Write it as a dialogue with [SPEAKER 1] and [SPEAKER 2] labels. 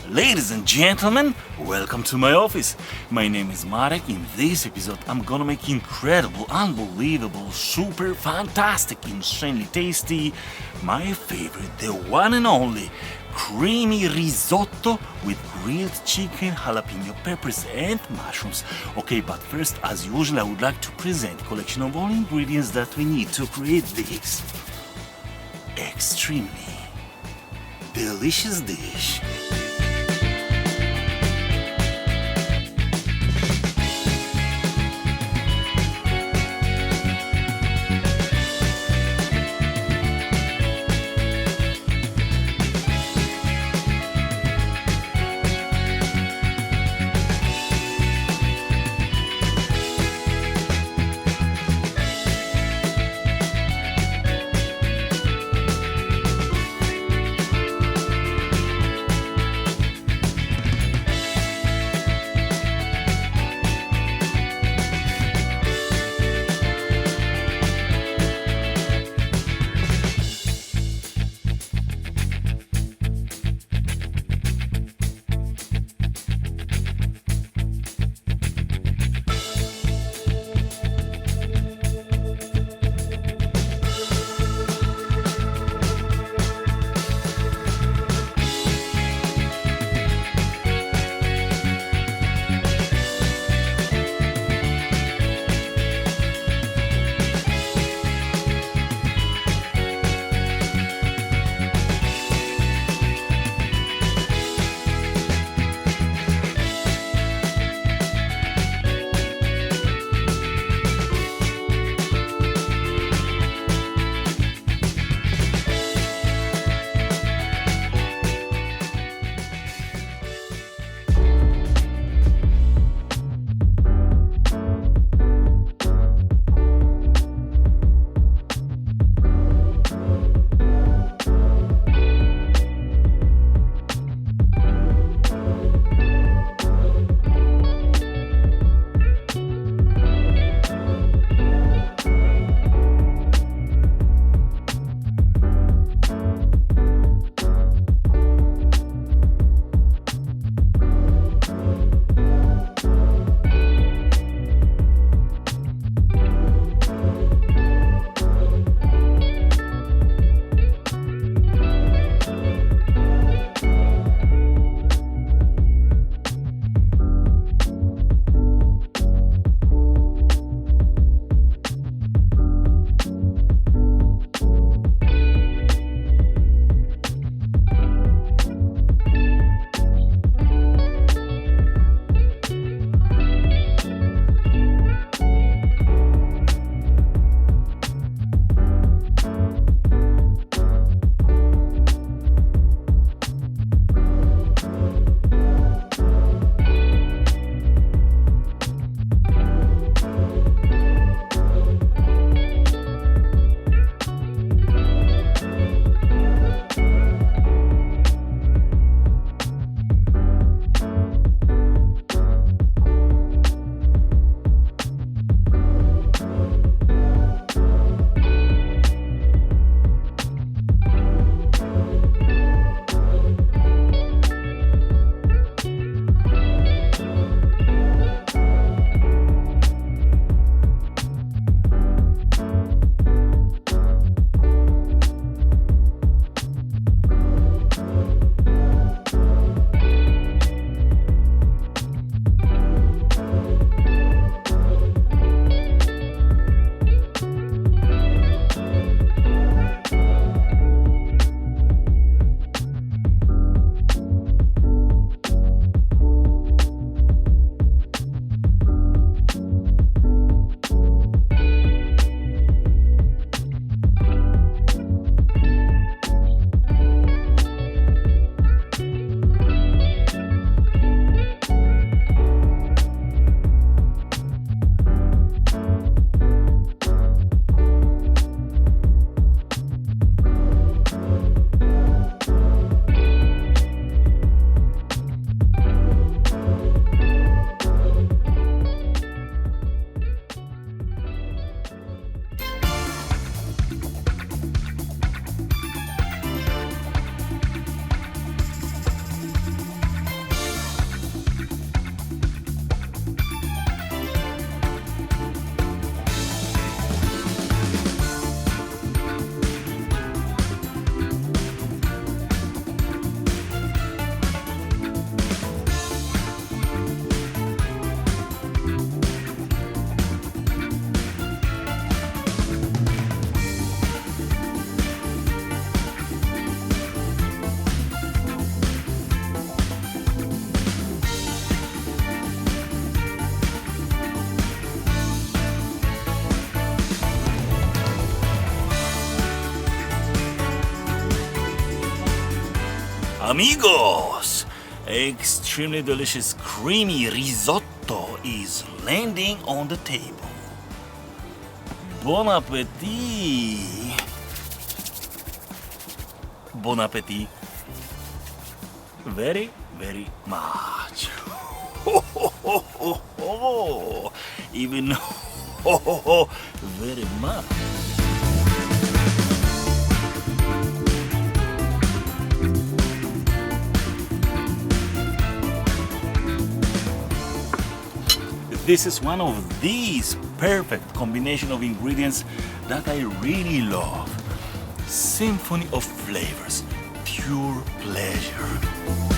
[SPEAKER 1] Ladies and gentlemen, welcome to my office. My name is Marek. In this episode, I'm gonna make incredible, unbelievable, super fantastic, insanely tasty, my favorite, the one and only, creamy risotto with grilled chicken, jalapeno peppers and mushrooms. Okay, but first, as usual, I would like to present a collection of all ingredients that we need to create this extremely delicious dish. Amigos, extremely delicious creamy risotto is landing on the table. Bon appetit! Bon appetit very, very much. Ho, ho, ho, ho, ho. Even ho, ho, ho, very much. This is one of these perfect combination of ingredients that I really love. Symphony of flavors, pure pleasure.